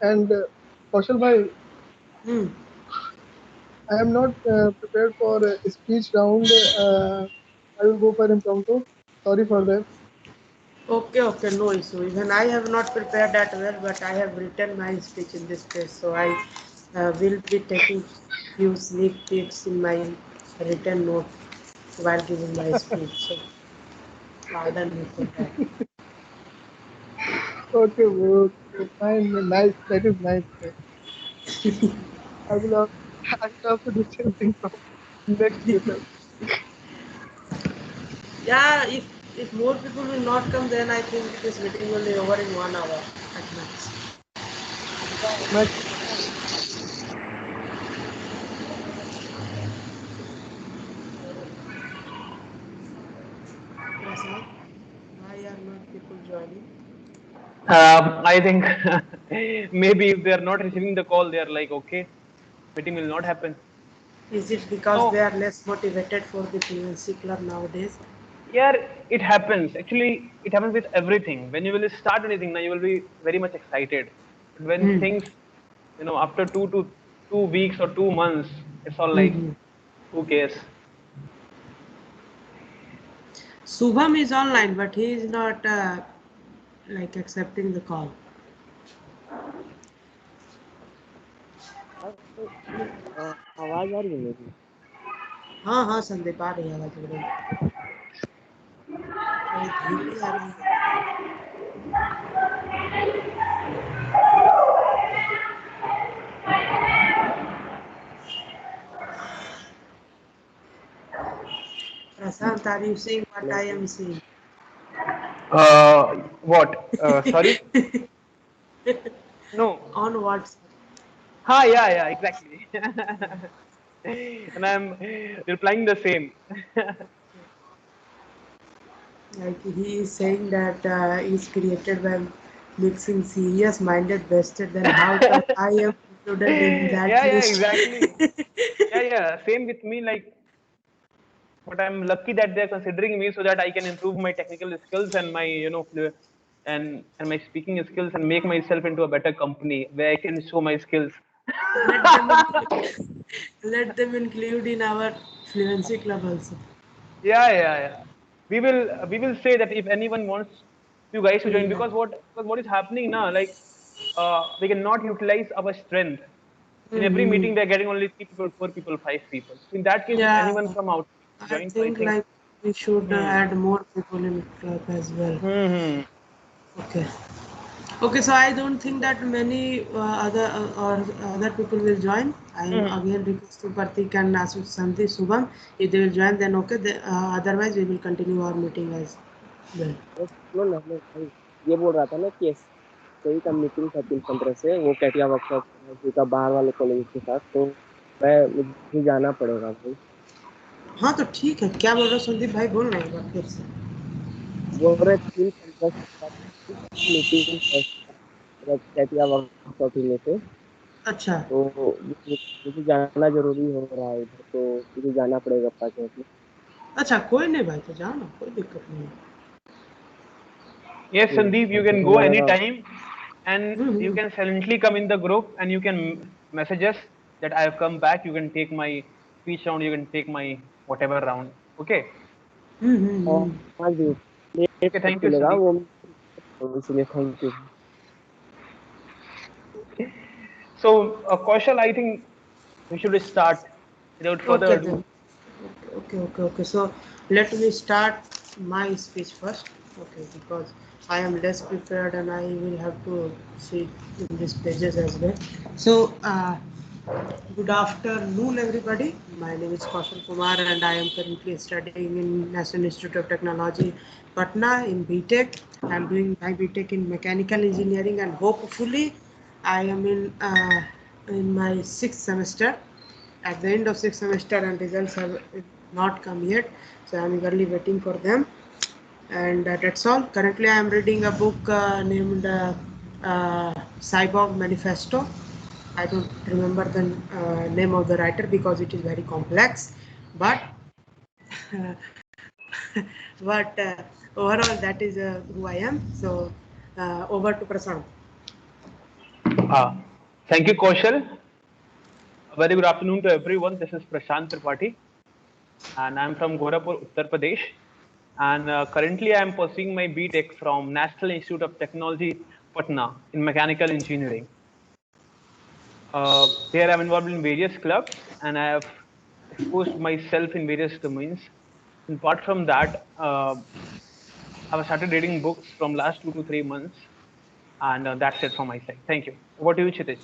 And Kaushal bhai, Hmm. I am not prepared for a speech round. I will go for impromptu. Sorry for that. Okay, okay, no issue. Even I have not prepared that well, but I have written my speech in this place, so I will be taking few sneak peeks in my written note while giving my speech. So pardon me for that. Okay, bro. Okay, fine. Nice. That is nice. I will have, I will have to do same thing from next future. Yeah, if more people will not come, then I think this meeting will be over in 1 hour at max. Max. Prasad, why are not people joining? I think maybe if they are not receiving the call, they are like, okay, meeting will not happen. Is it because they No, are less motivated for the PNC club nowadays? yeah, it happens. Actually, it happens with everything. When you will start anything, now you will be very much excited. But when Hmm. things, after 2 weeks or 2 months, it's all like, Mm-hmm. who cares? Subham is online, but he is not like accepting the call. आवाज आ रही है मेरी? हाँ हाँ संदीप आ रही है आवाज एकदम थोड़ी धीमी आ रही है Prasant, are you seeing what I am seeing? What? Sorry? No. On WhatsApp. Yeah, exactly. And I'm replying the same. Like he is saying that is created by mixing serious minded bastard, then how come I am included in that Yeah, list? exactly. Yeah. Same with me. Like, but I'm lucky that they're considering me so that I can improve my technical skills and my, and my speaking skills and make myself into a better company where I can show my skills. let them include, let them include in our fluency club also. Yeah. We will say that if anyone wants you guys to join, Yeah. because what is happening now, like, we cannot utilize our strength. In every Mm-hmm. meeting, we are getting only 3 people, 4 people, 5 people. So in that case, if Yeah, anyone from out I joins, I think think. like we should Hmm. add more people in club as well. Hmm. Okay. Okay, so I don't think that many other or other people will join. I am Hmm. again requesting Pratik and Nasu Santi Subham. If they will join, then okay. Otherwise, we will continue our meeting as well. अरे सुनो ना मैं भाई ये बोल रहा था ना कि सही का मीटिंग था 3-15 से वो कैटिया वर्कशॉप का बाहर वाले कॉलेज के साथ तो मुझे जाना पड़ेगा भाई हाँ तो ठीक है क्या बोल रहे हो संदीप भाई बोल रहे हैं फिर से बोल रहे 3-15 से मीटिंग है कैटिया वर्कशॉप में से अच्छा तो मुझे जाना जरूरी हो रहा है इधर तो मुझे जाना पड़ेगा 5 मिनट में अच्छा कोई नहीं भाई तो जाओ ना कोई दिक्कत नहीं है Yes, Sandeep, you can मुझे go लग रहा anytime, and you hmm can silently come in the group, and you can message us that I have come back. You can take my speech round. You can take my whatever round. Okay. हम्म हाँ जी net Okay. Thank you, चलेगा Sandeep. वो तो इसलिए thank you So, Kaushal, I think we should start without further Okay ado. then. Okay. So let me start my speech first. Okay, because I am less prepared and I will have to see in these pages as well. So, good afternoon, everybody. My name is Kaushal Kumar, and I am currently studying in National Institute of Technology, Patna in BTech. I am doing my BTech in Mechanical Engineering, and hopefully, I am in my sixth semester at the end of sixth semester and results have not come yet so I'm eagerly waiting for them and that's all currently I am reading a book named Cyborg Manifesto. I don't remember the name of the writer because it is very complex but but overall that is who I am so over to Prasad. Thank you, Kaushal. A very good afternoon to everyone. This is Prashant Tripathi, and I'm from Gorakhpur, Uttar Pradesh. And currently, I'm pursuing my BTech from National Institute of Technology, Patna, in mechanical engineering. Here, I'm involved in various clubs, and I have exposed myself in various domains. And apart from that, I've started reading books from last 2 to 3 months, and that's it from my side. Thank you. Over to you, Chitij.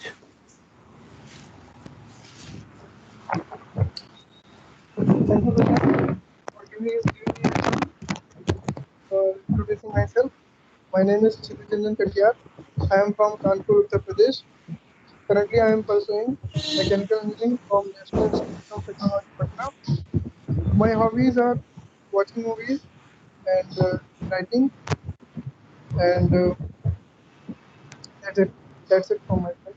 Thank you for giving me a chance for introducing myself. My name is Chitranjan Katiyar. I am from Kanpur, Uttar Pradesh. Currently, I am pursuing mechanical engineering from National Institute of Technology, Patna. My hobbies are watching movies and writing, and that's it. That's it from my side.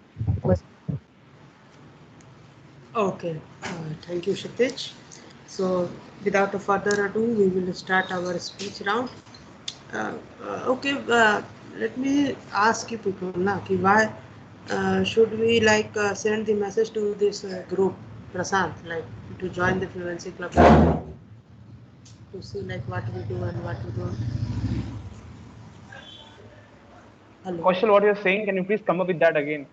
Okay, thank you, Kshitij. So, without a further ado, we will start our speech round. Okay, let me ask you people now, why should we like send the message to this group, Prasant, like to join the fluency club to see like what we do and what we don't. Hello. Kaushal, what you're saying, can you please come up with that again?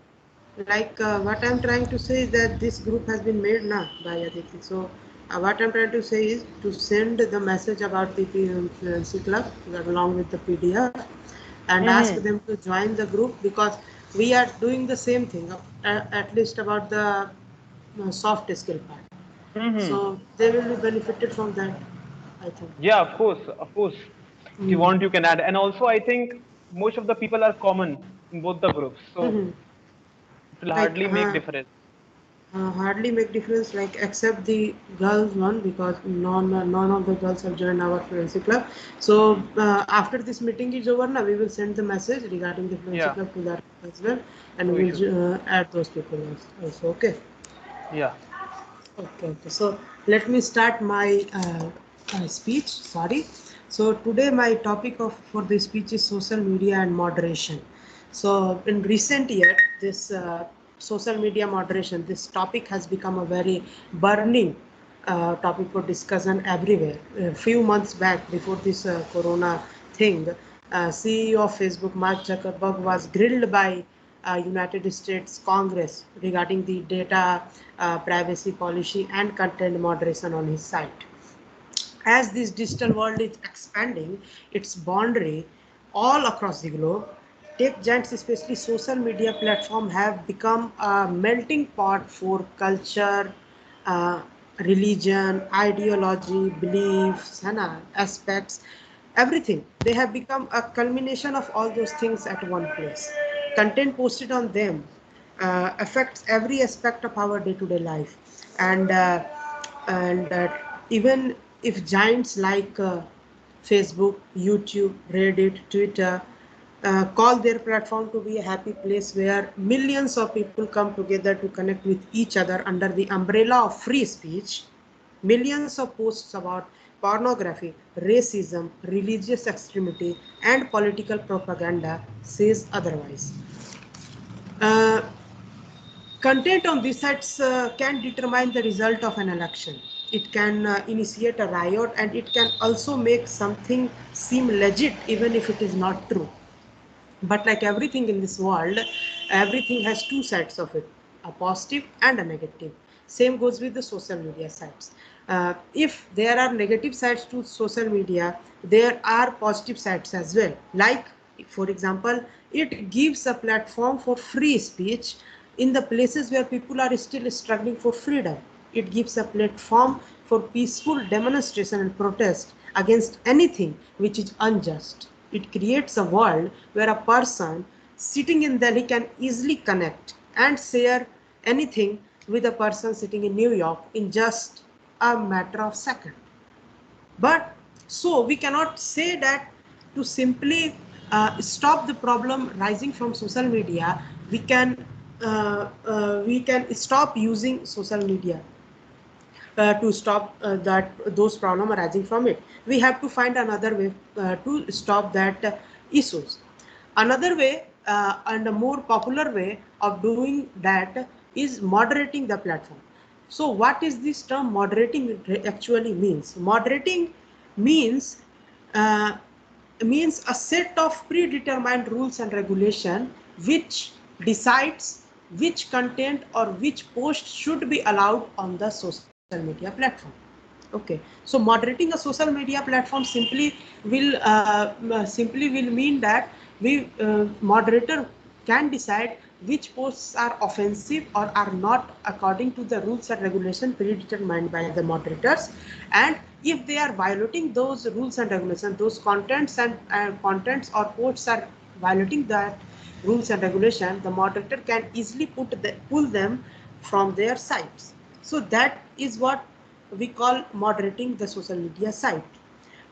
Like what I'm trying to say is that this group has been made now by Aditi. So what I'm trying to say is to send the message about the fluency club along with the PDF and ask them to join the group, because we are doing the same thing, at least about the soft skill part. So they will be benefited from that, I think. Yeah, of course, of course. If you want, you can add. And also, I think most of the people are common in both the groups, so it will Like hardly make difference. hardly make difference, like except the girls one, because none of the girls have joined our fluency club. So after this meeting is over now, we will send the message regarding the fluency Yeah, club to that as well, and no we issues. will add those people also. Okay. Yeah. Okay. So let me start my speech. Sorry. So today my topic for the speech is social media and moderation. So in recent year, this social media moderation, this topic has become a very burning topic for discussion everywhere. A few months back, before this corona thing, CEO of Facebook, Mark Zuckerberg, was grilled by United States Congress regarding the data privacy policy and content moderation on his site. As this digital world is expanding its boundary all across the globe, tech giants, especially social media platforms, have become a melting pot for culture, uh, religion, ideology, beliefs, and aspects, everything. They have become a culmination of all those things at one place. Content posted on them affects every aspect of our day-to-day life, and even if giants like Facebook, YouTube, Reddit, Twitter call their platform to be a happy place where millions of people come together to connect with each other under the umbrella of free speech, millions of posts about pornography, racism, religious extremity, and political propaganda says otherwise. Uh, Content on these sites can determine the result of an election. It can initiate a riot, and it can also make something seem legit even if it is not true. But like everything in this world, everything has two sides of it, a positive and a negative. Same goes with the social media sites. If there are negative sides to social media, there are positive sides as well. Like, for example, it gives a platform for free speech in the places where people are still struggling for freedom. It gives a platform for peaceful demonstration and protest against anything which is unjust. It creates a world where a person sitting in Delhi can easily connect and share anything with a person sitting in New York in just a matter of seconds. But so we cannot say that to simply stop the problem rising from social media, we can stop using social media to stop those problems arising from it. We have to find another way to stop that issues. Another way and a more popular way of doing that is moderating the platform. So what is this term moderating actually means? Moderating means uh, means a set of predetermined rules and regulation which decides which content or which post should be allowed on the social media platform. Okay, so moderating a social media platform simply will mean that we moderator can decide which posts are offensive or are not according to the rules and regulation predetermined by the moderators, and if they are violating those rules and regulations, those contents and contents or posts are violating that rules and regulation, the moderator can easily pull them from their sites. So that is what we call moderating the social media site.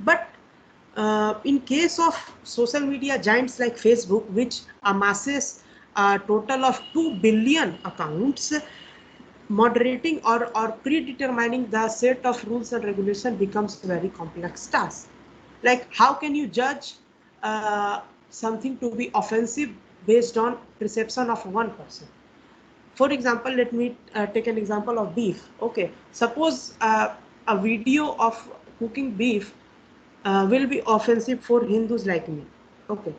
But in case of social media giants like Facebook, which amasses a total of 2 billion accounts, moderating or predetermining the set of rules and regulation becomes a very complex task. Like, how can you judge something to be offensive based on perception of one person? For example, let me take an example of beef. Okay, suppose a video of cooking beef will be offensive for Hindus like me. Okay,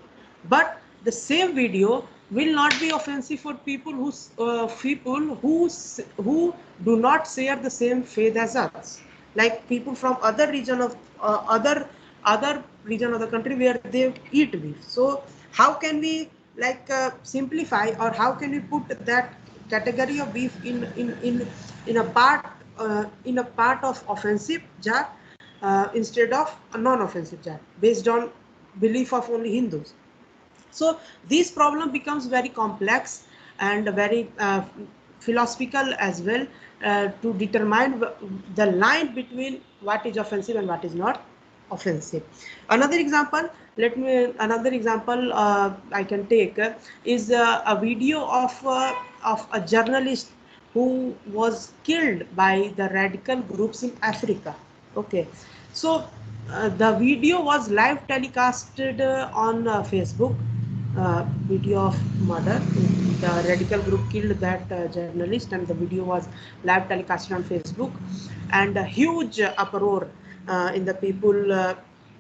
but the same video will not be offensive for people who do not share the same faith as us, like people from other region of other region of the country where they eat beef. So how can we simplify, or how can we put that category of beef in a part of offensive jar instead of a non-offensive jar based on belief of only Hindus? So this problem becomes very complex and very philosophical as well, to determine the line between what is offensive and what is not offensive. Another example I can take is a video of a journalist who was killed by the radical groups in Africa. Okay, so the video was live telecasted on Facebook. Video of murder. The radical group killed that journalist, and the video was live telecasted on Facebook, and a huge uproar in the people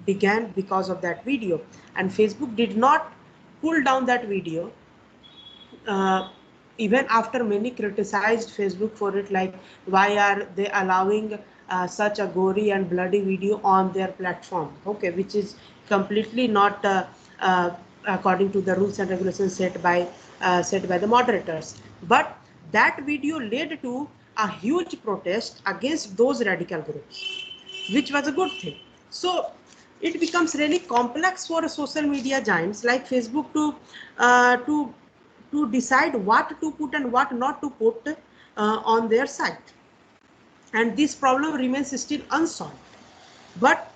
began because of that video. And Facebook did not pull down that video, uh, even after many criticized Facebook for it, like why are they allowing such a gory and bloody video on their platform? Okay, which is completely not uh, according to the rules and regulations set by the moderators. But that video led to a huge protest against those radical groups, which was a good thing. So it becomes really complex for social media giants like Facebook uh, to to decide what to put and what not to put on their site, and this problem remains still unsolved. But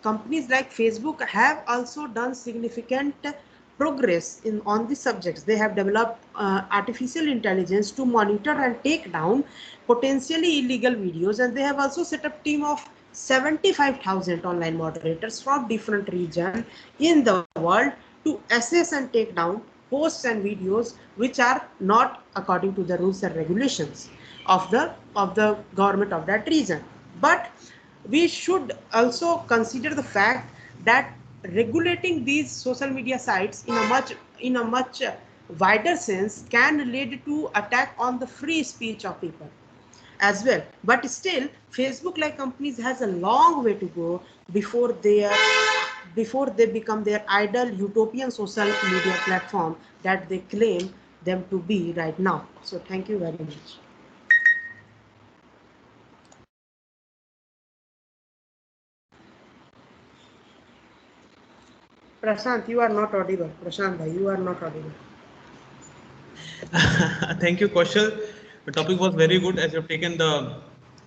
companies like Facebook have also done significant progress on these subjects. They have developed artificial intelligence to monitor and take down potentially illegal videos, and they have also set up a team of 75,000 online moderators from different regions in the world to assess and take down posts and videos which are not according to the rules and regulations of the government of that region. But we should also consider the fact that regulating these social media sites in a much wider sense can lead to attack on the free speech of people as well. But still, Facebook like companies has a long way to go before they become their ideal utopian social media platform that they claim them to be right now. So thank you very much. Prashant, you are not audible. Prashant bhai, you are not audible. Thank you, Kaushal. The topic was very good as you've taken the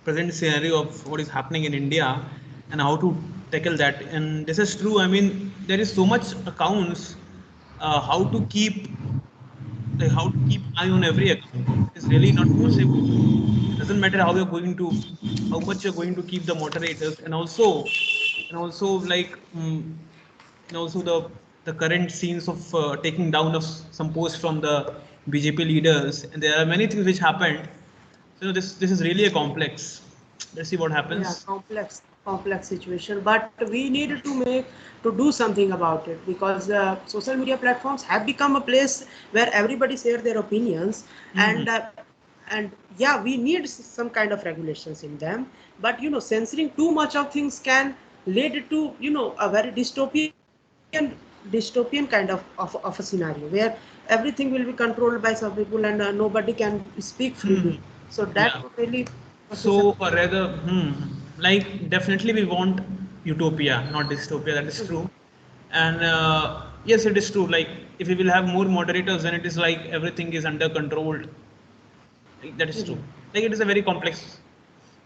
present scenario of what is happening in India and how to tackle that. And this is true. I mean, there is so much accounts. How to keep eye on every account. It's really not possible. It doesn't matter how much you're going to keep the moderators, and also like and also the current scenes of taking down of some posts from the BJP leaders, and there are many things which happened. So this is really a complex. Let's see what Yeah, happens. complex situation, but we need to do something about it, because social media platforms have become a place where everybody share their opinions. Mhm. And yeah, we need some kind of regulations in them, but censoring too much of things can lead to a very dystopian kind of a scenario where everything will be controlled by some people, and nobody can speak freely. Mhm. So that Yeah. really causes So, or rather, like definitely we want utopia, not dystopia. That is true, and yes, it is true. Like if we will have more moderators, then it is like everything is under control. Like, that is true. Like it is a very complex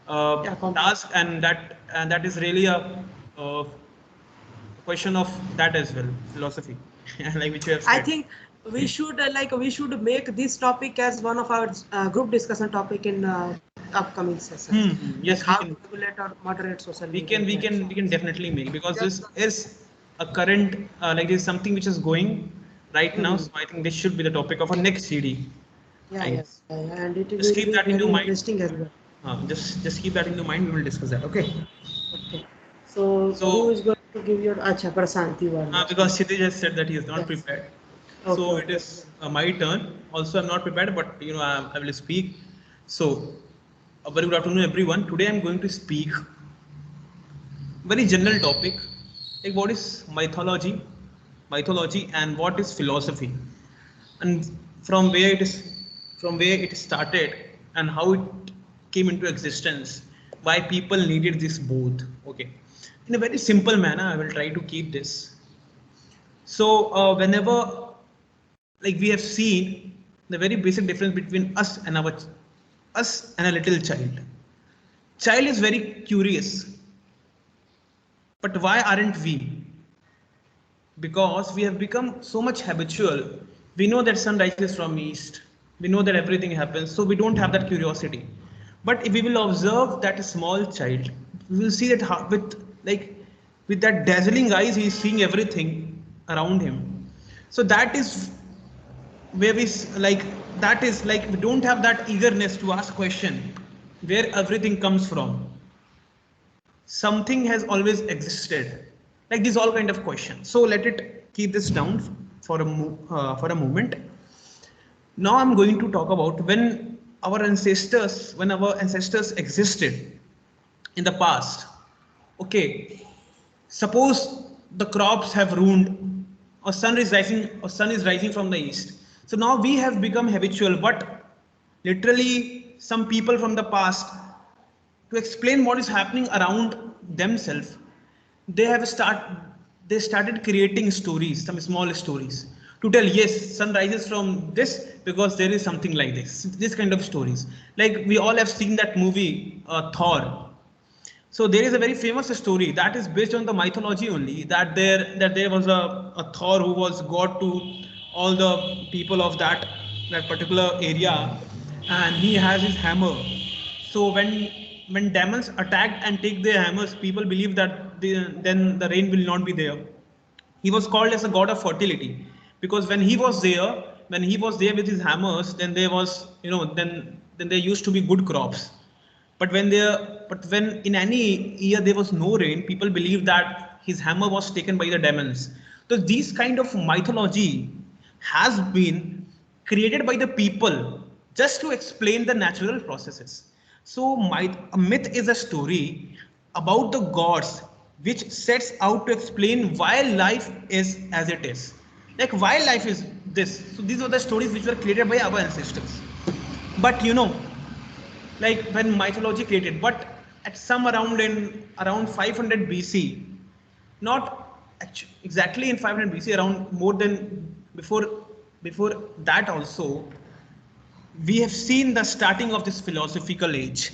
yeah, complex. task, and that is really a question of that as well, philosophy, like which you have I said. think we should make this topic as one of our group discussion topic in upcoming sessions, like how Yes, to regulate or moderate social media we can platforms. definitely make, because Just this is a current like this is something which is going right now. mhm. So I think this should be the topic of our next CD, Yeah, I yeah, guess. yeah, and it Just will keep be that in very your mind. interesting as well. Just keep that in your mind. We will discuss that. Okay. Okay. So who So is going to give your Acha Prasant, you are next. because Kshitij has said that he is not Yes. prepared, Okay, so it okay. is my turn. Also, I'm not prepared, but I will speak. So, a very good afternoon, everyone. Today, I'm going to speak very general topic, like what is mythology, and what is philosophy, and from where it is, from where it started, and how it came into existence, why people needed this both. Okay, in a very simple manner, I will try to keep this. So whenever, like we have seen the very basic difference between us and a little child is very curious, but why aren't we? Because we have become so much habitual. We know that sun rises from east, we know that everything happens, so we don't have that curiosity. But if we will observe that small child, we will see that with that dazzling eyes he is seeing everything around him. So that is where like, that is like we don't have that eagerness to ask question where everything comes from. Something has always existed, like these all kind of questions. So let it keep this down for a moment. Now I'm going to talk about when our ancestors existed in the past. Okay, suppose the crops have ruined, or sun is rising from the east. So now we have become habitual, but literally some people from the past, to explain what is happening around themselves, they have start they started creating stories, some small stories, to tell, yes, sun rises from this because there is something like this kind of stories. Like we all have seen that movie, Thor. So there is a very famous story that is based on the mythology only, that there was a Thor who was god to all the people of that particular area, and he has his hammer. So when demons attack and take their hammers, people believe that then the rain will not be there. He was called as a god of fertility, because when he was there with his hammers, then there was, then there used to be good crops. But when in any year there was no rain, people believed that his hammer was taken by the demons. So these kind of mythology has been created by the people just to explain the natural processes. So a myth is a story about the gods which sets out to explain why life is as it is. Like why life is this. So these are the stories which were created by our ancestors. But like when mythology created, but at some around 500 BC, not exactly in 500 BC, around more than before that also, we have seen the starting of this philosophical age,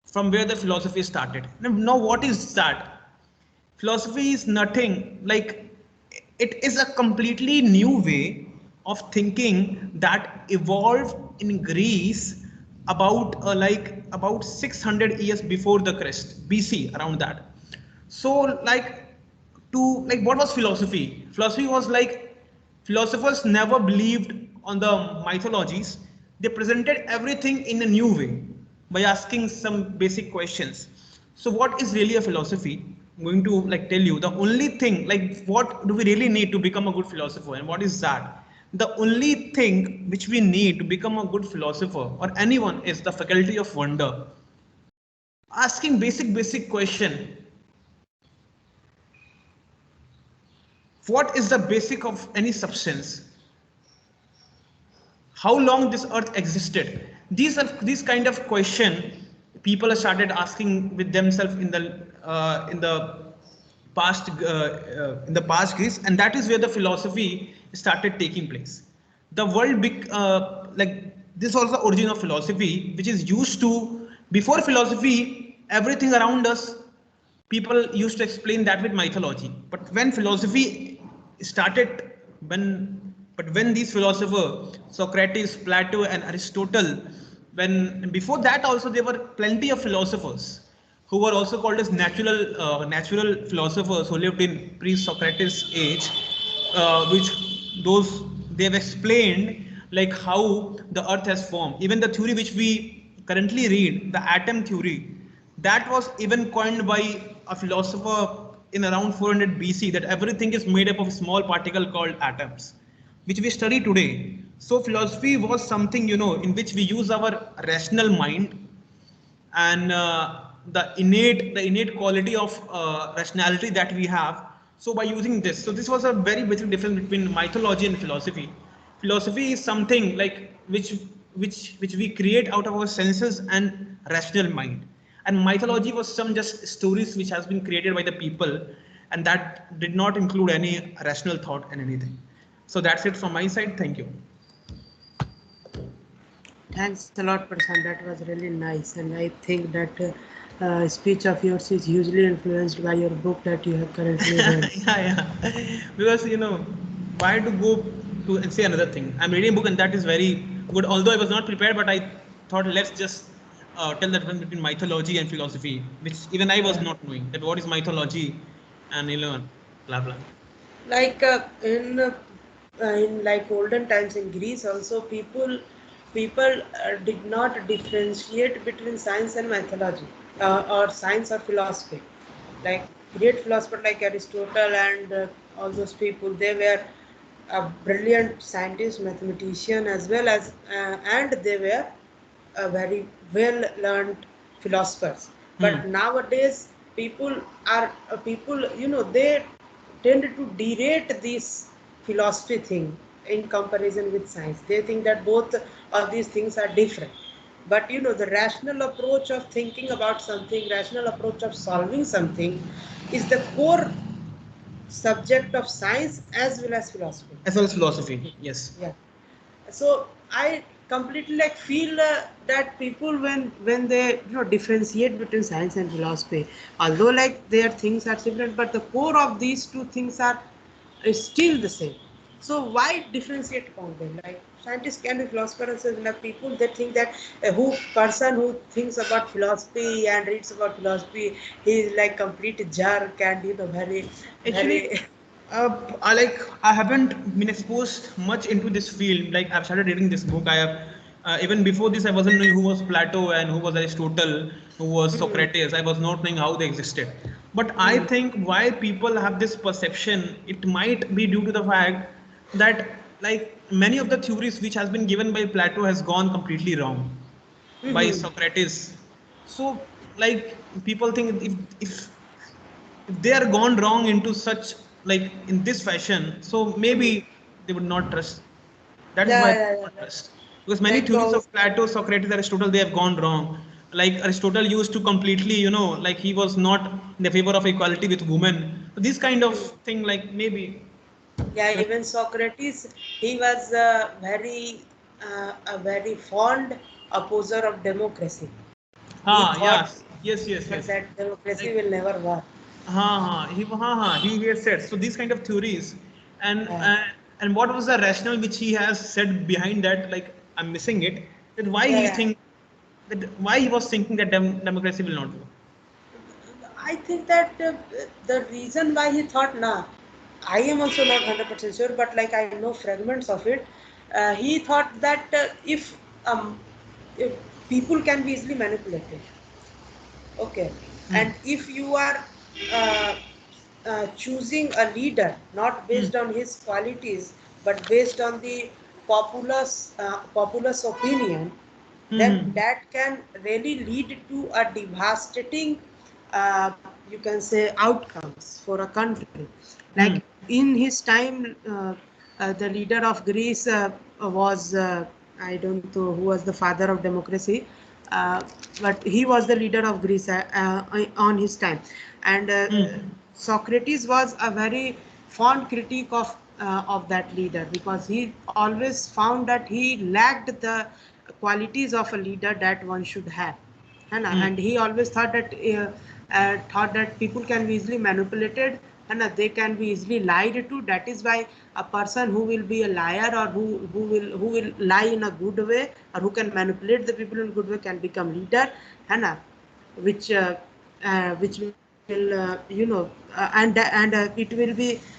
from where the philosophy started. Now what is that? Philosophy is nothing like, it is a completely new way of thinking that evolved in Greece about 600 years before the Christ, BC, around that. So like to like what was philosophy. Philosophy was like philosophers never believed on the mythologies. They presented everything in a new way by asking some basic questions. So what is really a philosophy? I'm going to like tell you the only thing, like what do we really need to become a good philosopher, and what is that? The only thing which we need to become a good philosopher or anyone is the faculty of wonder. Asking basic question. What is the basic of any substance? How long this earth existed? These kind of question people have started asking with themselves in the past Greece, and that is where the philosophy started taking place. The world like this was the origin of philosophy, which is used to before philosophy everything around us people used to explain that with mythology. But when philosophy started, when these philosophers, Socrates, Plato, and Aristotle, when before that also there were plenty of philosophers who were also called as natural philosophers who lived in pre-Socrates age, which those they've explained like how the earth has formed. Even the theory which we currently read, the atom theory, that was even coined by a philosopher in around 400 BC, that everything is made up of a small particle called atoms, which we study today. So philosophy was something, in which we use our rational mind and the innate quality of rationality that we have. So by using this, so this was a very basic difference between mythology and philosophy. Philosophy is something like which we create out of our senses and rational mind, and mythology was some just stories which has been created by the people, and that did not include any rational thought and anything. So that's it from my side. Thank you. Thanks a lot, Prashant. That was really nice, and I think that speech of yours is hugely influenced by your book that you have currently read. Yeah. Because why to go to and say another thing? I'm reading a book and that is very good. Although I was not prepared, but I thought let's just tell the difference between mythology and philosophy, which even I was not knowing that what is mythology and blah blah. Like in like olden times in Greece, also people did not differentiate between science and mythology, or science or philosophy. Like great philosophers like Aristotle and all those people, they were a brilliant scientist, mathematician, as well as and they were very well learned philosophers. But nowadays people, they tend to derate this philosophy thing in comparison with science. They think that both of these things are different. But the rational approach of thinking about something, rational approach of solving something, is the core subject of science as well as philosophy. As well as philosophy, yes. Yeah. So I completely like feel that people when they differentiate between science and philosophy, although like their things are different, but the core of these two things are is still the same. So why differentiate among them? Like scientists can be philosophers, and like people they think that a who person who thinks about philosophy and reads about philosophy, he is like complete jerk and very Actually, very I haven't been exposed much into this field. Like I've started reading this book. I have even before this I wasn't knowing who was Plato and who was Aristotle, who was Socrates. I was not knowing how they existed. But I think why people have this perception, it might be due to the fact that like many of the theories which has been given by Plato has gone completely wrong by Socrates. So like people think if they are gone wrong into such like in this fashion, so maybe they would not trust. That is why they would not yeah. trust. Because many Like theories of Plato, Socrates, Aristotle, they have gone wrong. Like Aristotle used to completely, like he was not in the favor of equality with women. So this kind of thing, like maybe. yeah, even Socrates, he was a very fond opposer of democracy. He thought Yes. that democracy Like, will never work. he has said so these kind of theories, and Yeah, uh, and what was the rationale which he has said behind that? Like I'm missing it. That why yeah, he yeah. think that why he was thinking that democracy will not work. I think that the reason why he thought, nah, I am also not 100% sure, but like I know fragments of it. He thought that if people can be easily manipulated. Okay, and if you are uh, choosing a leader not based on his qualities but based on the populace opinion, then that can really lead to a devastating, you can say, outcomes for a country. Like in his time, the leader of Greece was, I don't know who was the father of democracy, uh, but he was the leader of Greece on his time. And Socrates was a very fond critic of that leader, because he always found that he lacked the qualities of a leader that one should have. है ना? And he always thought that people can be easily manipulated, and they can be easily lied to. That is why a person who will be a liar, or who will lie in a good way, or who can manipulate the people in a good way, can become leader, है ना? Which will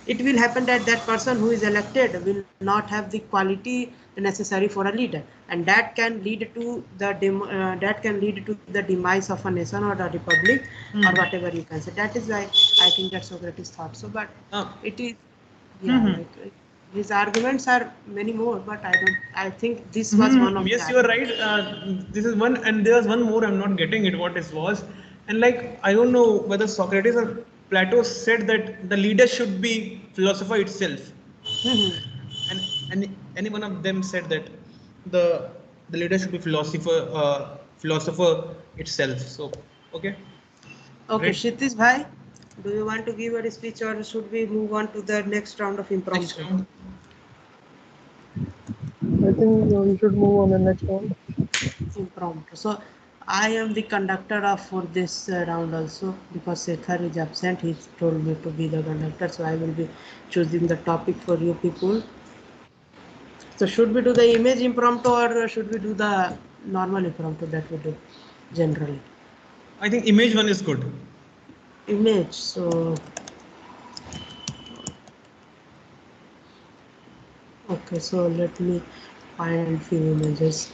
it will happen that that person who is elected will not have the quality necessary for a leader, and that can lead to the demise of a nation or a republic, or whatever you can say. That is why I think that Socrates thought so. But it is, yeah, like his arguments are many more, but I think this was one of Yes, the you are right. This is one, and there was one more. I'm not getting it. What it was, and like I don't know whether Socrates or Plato said that the leader should be philosopher itself, and any one of them said that the the leader should be philosopher itself. So okay, Okay, great. Kshitiz bhai, do you want to give a speech, or should we move on to the next round of Next impromptu? round. I think we should move on the next one. Impromptu. So I am the conductor of for this round also, because Sekhar is absent. He told me to be the conductor, so I will be choosing the topic for you people. So should we do the image impromptu, or should we do the normal impromptu that we do generally? I think image one is good. Image. So okay, so let me find few images.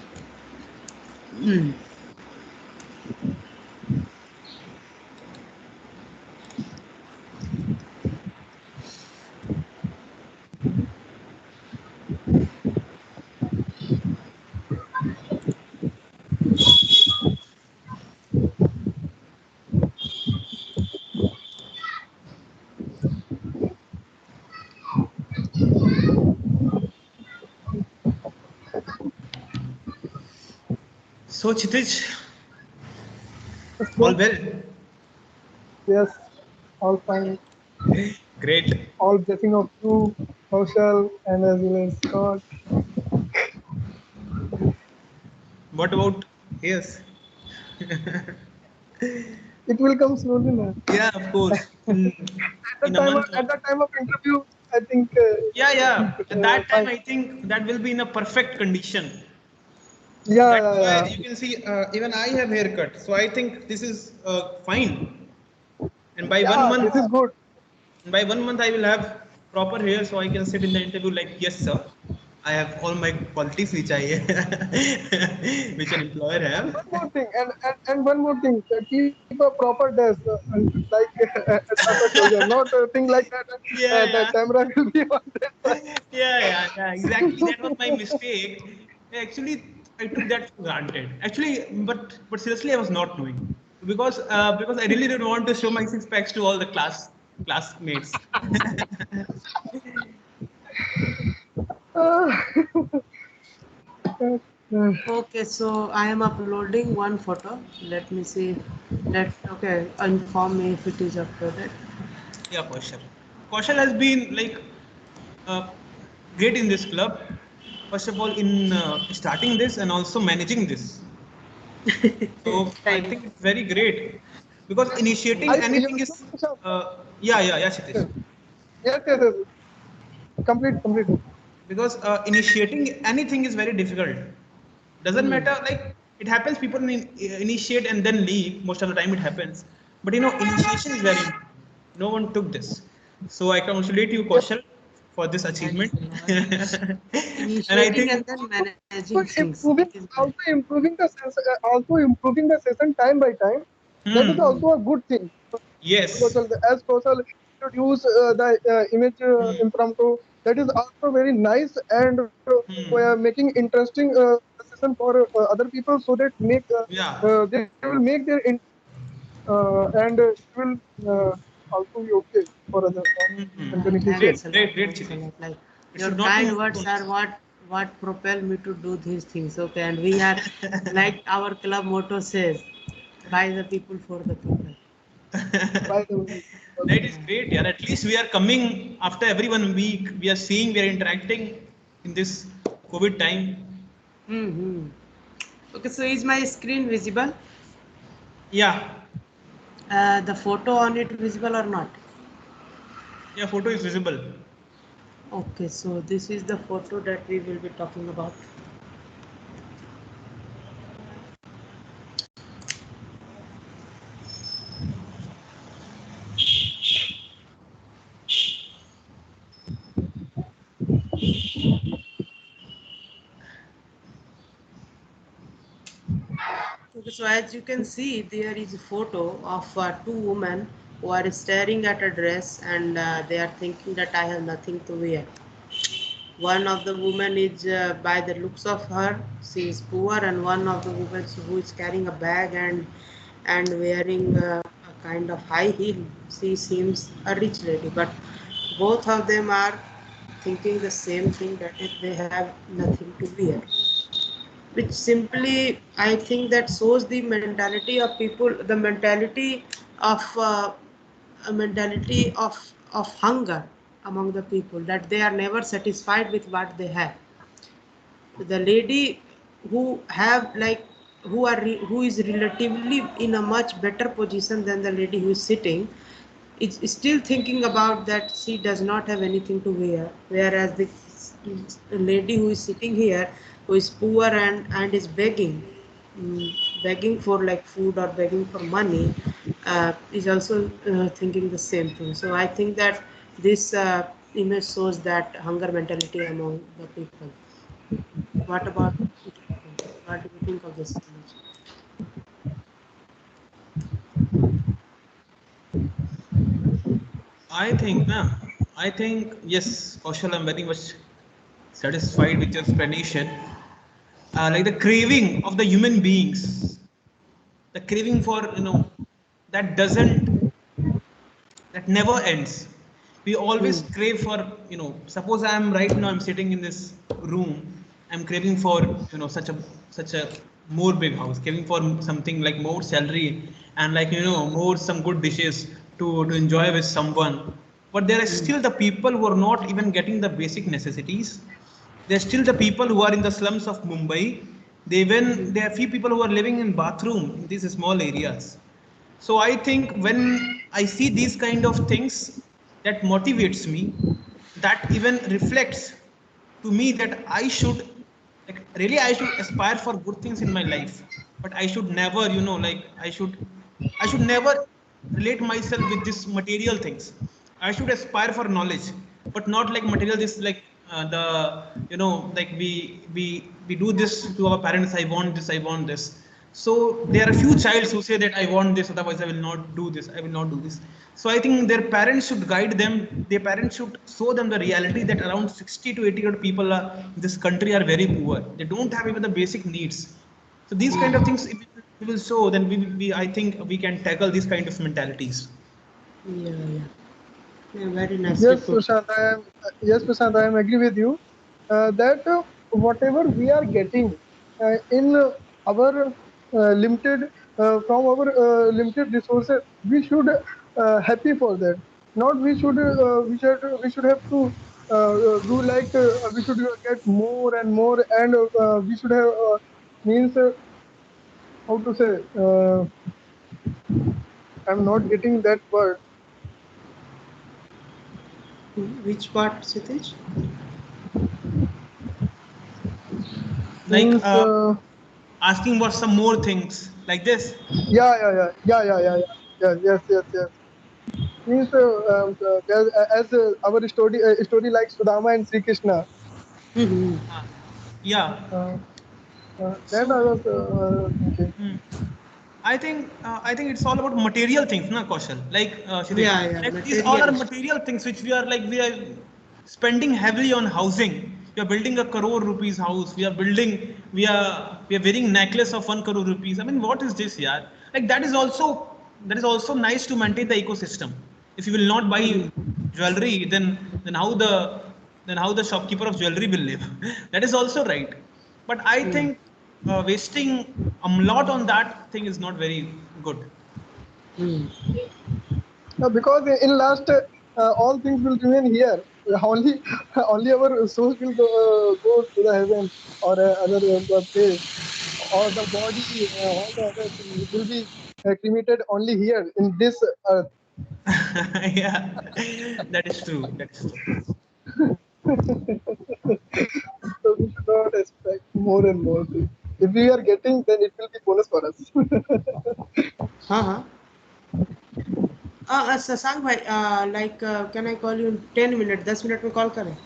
So Chitij, Yes, all bro. well. Yes, all fine. Great. All blessing of you, Kaushal, and as well as God. What about yes? It will come slowly now. Yeah, of course. In a month. At the time of interview, I think Yeah, it will yeah. be At that time, fine. I think that will be in a perfect condition. Yeah, That's yeah, why yeah. you can see even I have haircut. So I think this is fine. And Yeah, this is good. by 1 month, I will have proper hair, so I can sit in the interview like, yes, sir. I have all my qualities which I which an employer And have. one more thing, and one more thing, keep a proper dress, and like proper clothes, not a thing like that. The Yeah, camera will be on that side. yeah, exactly. That was my mistake. Actually, I took that for granted. Actually, but seriously, I was not doing because I really didn't want to show my six packs to all the classmates. Uh, Okay, so I am uploading one photo. Let me see. Okay, inform me if it is uploaded. Yeah, Kaushal. Kaushal has been like uh, great in this club. First of all, in starting this and also managing this. So I Thank you. think it's very great because initiating anything is yeah, Shitish. yes, yes, yes. Complete. Because initiating anything is very difficult. Doesn't matter, like it happens, people initiate and then leave. Most of the time it happens, But initiation is very important. No one took this. So I congratulate you, Kaushal, for this achievement. Thanks a lot. And I Initiating think, and then managing things. improving, It is bad. also improving the also improving the session time by time. That is also a good thing. yes. As Kaushal introduce the image impromptu, that is also very nice, and we are making interesting session for other people, so that Yeah. they will make their and it will also be okay for other and beneficial. Thanks a lot. Great, Thanks a Chidi. lot. Like It your should not be kind words are monotonous. what propel me to do these things. Okay, and we are like our club motto says, by the people for the people. By the way, That is great, yeah. At least we are coming after every 1 week. We are seeing, we are interacting in this COVID time. Mm-hmm. Okay, so is my screen visible? Yeah. The photo on it visible or not? Yeah, photo is visible. Okay, so this is the photo that we will be talking about. Okay, so as you can see, there is a photo of two women who are staring at a dress, and they are thinking that I have nothing to wear. One of the women is, by the looks of her, she is poor, and one of the women who is carrying a bag and wearing a kind of high heel, she seems a rich lady. But both of them are thinking the same thing, that they have nothing to wear, which simply I think that shows the mentality of people, the mentality of a mentality of hunger among the people, that they are never satisfied with what they have. The lady who have like who is relatively in a much better position than the lady who is sitting is still thinking about that she does not have anything to wear, whereas the lady who is sitting here, who is poor and is begging, begging for like food or begging for money, is also thinking the same thing. So I think that this image shows that hunger mentality among the people. What about what do you think of this image? I think, na, I think, yes, Kaushal, I'm very much satisfied with your explanation. Like the craving of the human beings, the craving for, that doesn't, that never ends. We always Hmm. crave for, suppose I am right now, I'm sitting in this room, I'm craving for, such a more big house, craving for something like more salary, and like, more some good dishes to enjoy with someone. But there are Hmm. still the people who are not even getting the basic necessities. There's still the people who are in the slums of Mumbai. There are few people who are living in bathroom in these small areas. So I think when I see these kind of things, that motivates me, that even reflects to me that I should, like, really I should aspire for good things in my life. But I should never, like, I should never relate myself with this material things. I should aspire for knowledge, but not like material. This like the like we do this to our parents. I want this. I want this. So there are a few childs who say that I want this, otherwise I will not do this. I will not do this. So I think their parents should guide them. Their parents should show them the reality that around 60 to 80 crore people in this country are very poor. They don't have even the basic needs. So these kind of things, if we will show, then I think we can tackle these kind of mentalities. Yeah, yeah. Yeah, very nicely Yes, put. Prashant, I am agree with you that whatever we are getting in our limited from our limited resources, we should happy for that. Not we should have to do like we should get more and more, and we should have means how to say. I'm not getting that word. Which part, Sitish? Like Means asking for some more things like this. yeah. Yes. Means our story like Sudama and Sri Krishna. Mm-hmm. Yeah. Uh, that I So was thinking. I think it's all about material things, na Kaushal. Like Kshitij, Yeah, like these all are material. material things which we are spending heavily on housing. We are building a crore rupees house. We are wearing necklace of 1 crore rupees. I mean, what is this, yeah? Like that is also nice to maintain the ecosystem. If you will not buy jewelry, then how the shopkeeper of jewelry will live? That is also right. But I think wasting a lot on that thing is not very good. Because in last all things will remain here. Only only our souls will go to the heaven or other place, or the body, all the other things will be cremated only here in this earth. Yeah, that is true. That is true. So we should not expect more and more things. If we are getting, then it will be bonus for us. हाँ. शशांक भाई, like can I call you in 10 minutes? 10 minute में call करें?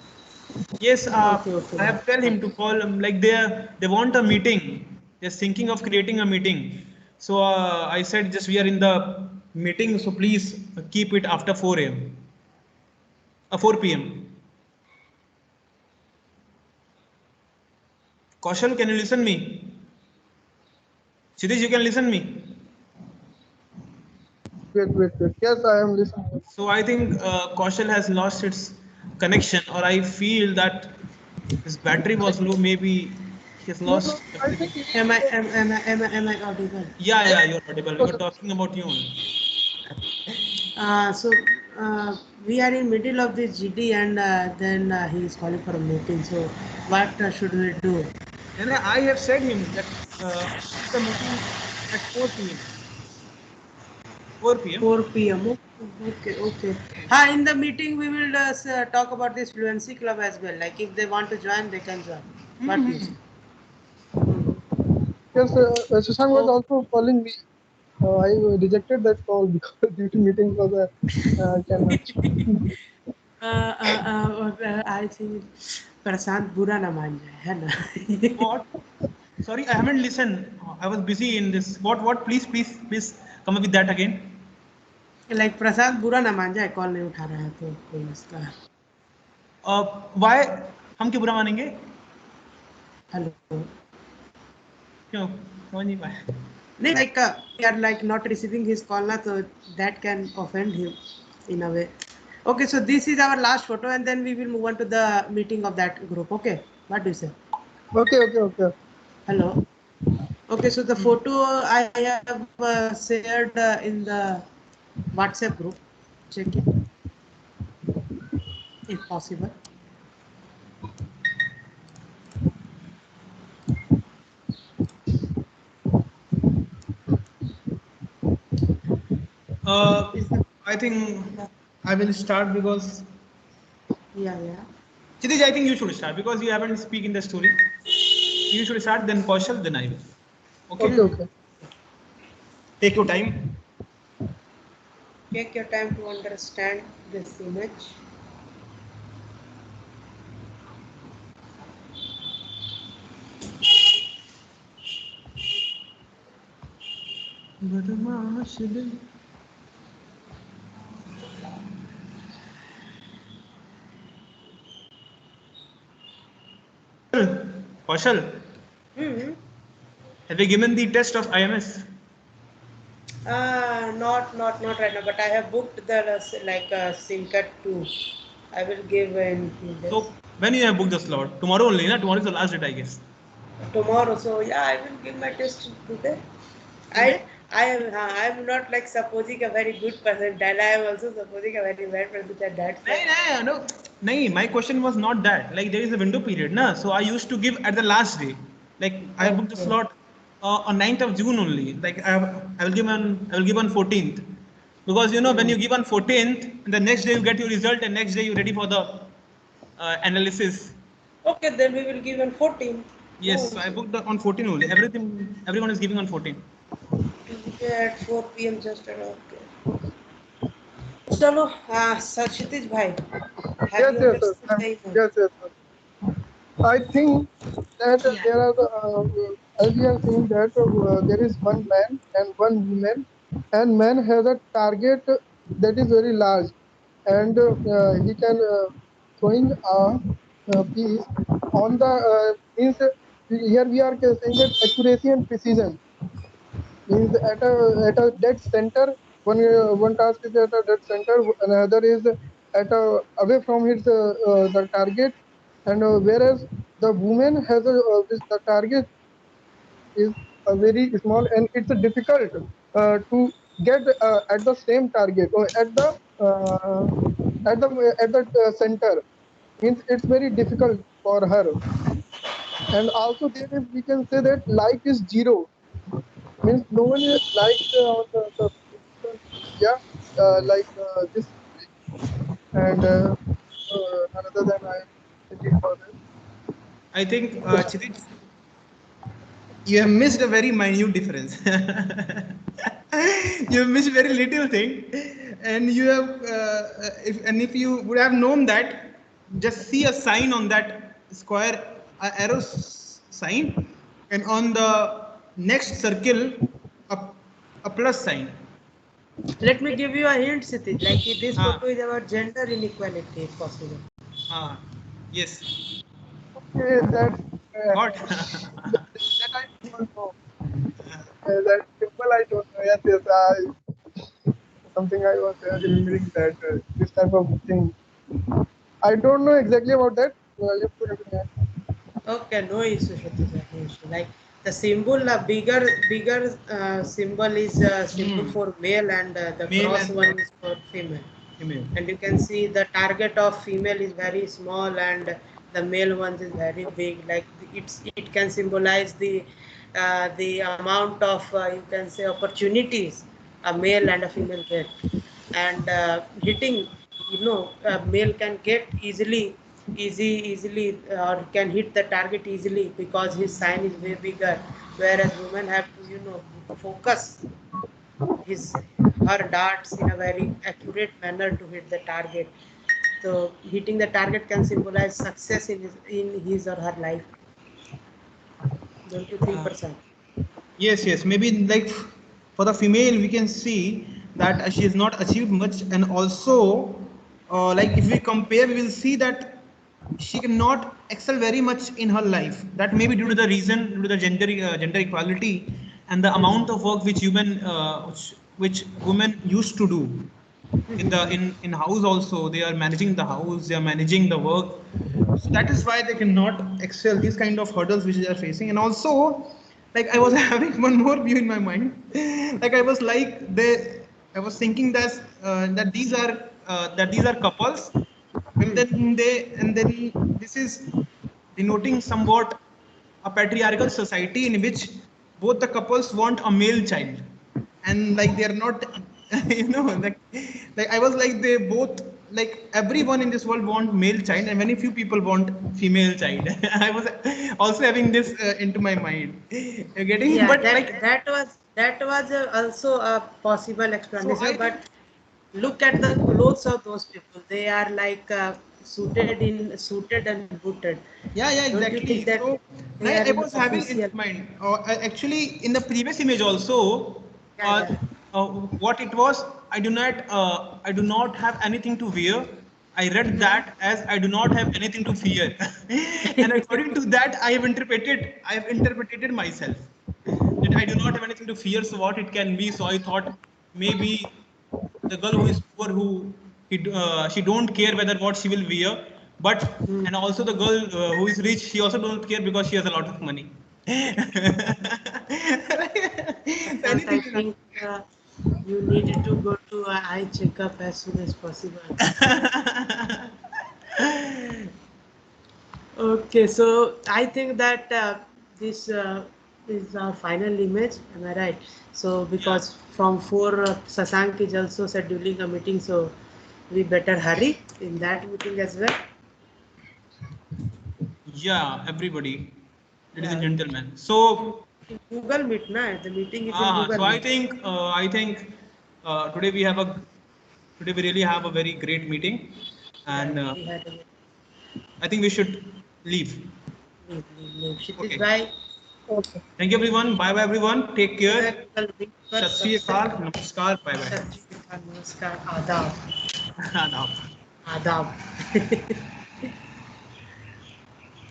Yes, Okay. I have tell him to call him. Like they want a meeting. They're thinking of creating a meeting. So I said just we are in the meeting. So please keep it after 4 a.m. 4 p.m. Kaushal, can you listen me? Kshitij, you can listen me. Wait. Yes, I am listening. So I think Kaushal has lost its connection, or I feel that his battery was low. Maybe he has No. lost I everything. think he Am is. I am I audible? Yeah, you're audible. We were talking about you only. So we are in middle of this GD, and then he is calling for a meeting. So what should we do? And I have said him that the meeting at 4 p.m. 4 p.m. 4 p.m. Okay. In the meeting we will talk about this fluency club as well. Like if they want to join, they can join. What do you say? Yes, Shashank was Oh, also calling me. I rejected that call because due to meeting was I cannot. I think प्रशांत बुरा ना मान जाए, है ना? What? Sorry, I haven't listened. I was busy in this. What? Please come up with that again. Like प्रशांत बुरा ना मान जाए, कॉल नहीं उठा रहा है तो कोई इसका. Why? हम क्यों बुरा मानेंगे? हेलो. क्यों? समझ नहीं पाया. Like we are like not receiving his call now, so that can offend him in a way. Okay, so this is our last photo, and then we will move on to the meeting of that group. Okay, what do you say? Okay. Hello. Okay, so the photo I have shared in the WhatsApp group. Check it if possible. Is the I think I will start because yeah. Kshitij, I think you should start because you haven't speak in the story. You should start, then Kaushal, then I will. Okay? Okay. Take your time. Take your time to understand this image. Kaushal, Hmm. have you given the test of IMS? Not right now, but I have booked the like Simcat 2. I will give in few days. So when you have booked the slot? Tomorrow only, na? Tomorrow is the last date, I guess. Tomorrow. So yeah, I will give my test today. Today? I am not like supposing a very good percentile. I am also supposing a very bad percentile. That's why. No. No, my question was not that. Like there is a window period, na? So I used to give at the last day. Like I have booked the Okay. slot on 9th of June only. Like I will give on 14th. Because when you give on 14th, the next day you get your result and next day you're ready for the analysis. Okay, then we will give on 14. Yes, so I booked on 14 only. Everyone is giving on 14. Tuesday at 4 p.m. just around. Okay. चलो sir क्षितिज भाई, have Yes, you yes, sir. understood the email? Yes, yes, sir. I think that Yeah. there are, as we are seeing that there is one man and one woman, and man has a target that is very large, and he can throwing a piece on the means here we are saying that accuracy and precision means at a dead center. One task is at a dead center, another is at a away from its the target, and whereas the woman has the target is a very small, and it's difficult to get at the same target or at the center, means it's very difficult for her. And also there is, we can say that like is zero, means no one is like on the social media like this way. And another than I am thinking for this. I think, Chidit, you have missed a very minute difference. You have missed very little thing, and you have, if you would have known that, just see a sign on that square arrow sign, and on the next circle, a, a plus sign. Let me give you a hint, Kshitij. Like this Ah, photo is about gender inequality, if possible. ah, yes. Okay, that What? that I don't know. That simple I don't know. Yes, yes. Something I was remembering that this type of thing. I don't know exactly about that. You could Okay, no issue, Kshitij, no issue. Like the symbol, bigger symbol is symbol Hmm. for male, and the Male cross and one is for female. female. And you can see the target of female is very small, and the male one is very big. Like it can symbolize the amount of you can say opportunities a male and a female get. And hitting, a male can get easily or can hit the target easily because his sign is way bigger, whereas women have to focus his her darts in a very accurate manner to hit the target. So hitting the target can symbolize success in his or her life. Don't you think, Uh, Prasad? Yes, yes. Maybe like for the female, we can see that she has not achieved much, and also, like if we compare, we will see that she cannot excel very much in her life. That may be due to the reason, due to the gender equality and the amount of work which which women used to do in the in house. Also, they are managing the house, they are managing the work, so that is why they cannot excel these kind of hurdles which they are facing. And also, like I was having one more view in my mind. Like I was thinking that that these are couples, and then this is denoting somewhat a patriarchal society in which both the couples want a male child, and like they are not like I was like, they both, like everyone in this world want male child and very few people want female child. I was also having this into my mind. You're getting, Yeah, but like, that was also a possible so I explanation, think, but look at the clothes of those people. They are like suited and booted. yeah, Don't you think exactly. that So they are I in was having in official? mind, actually, in the previous image also, Yeah, yeah. what it was, I do not have anything to wear. I read that as I do not have anything to fear, and according to that, I have interpreted myself that I do not have anything to fear. So what it can be? So I thought maybe the girl who is poor, she don't care whether what she will wear, but and also the girl who is rich, she also don't care because she has a lot of money. So Prashant, I anything can think you need to go to an eye checkup as soon as possible. Okay, so I think that this is our final image. Am I right? So yeah, because from 4, Sasank is also scheduling a meeting, so we better hurry in that meeting as well. yeah, everybody, ladies and Yeah, gentlemen. So Google Meet, na? The meeting is in Google so Meet. I think today we have a today we really have a very great meeting, and We had a I think we should leave. leave. Kshitij Okay. bhai. Okay. Thank you everyone. Bye bye everyone. Take care. कल link पर Sat Shri Akal. Namaskar. Bye bye. सत श्री अकाल, नमस्कार, आदाब Adab. आदाब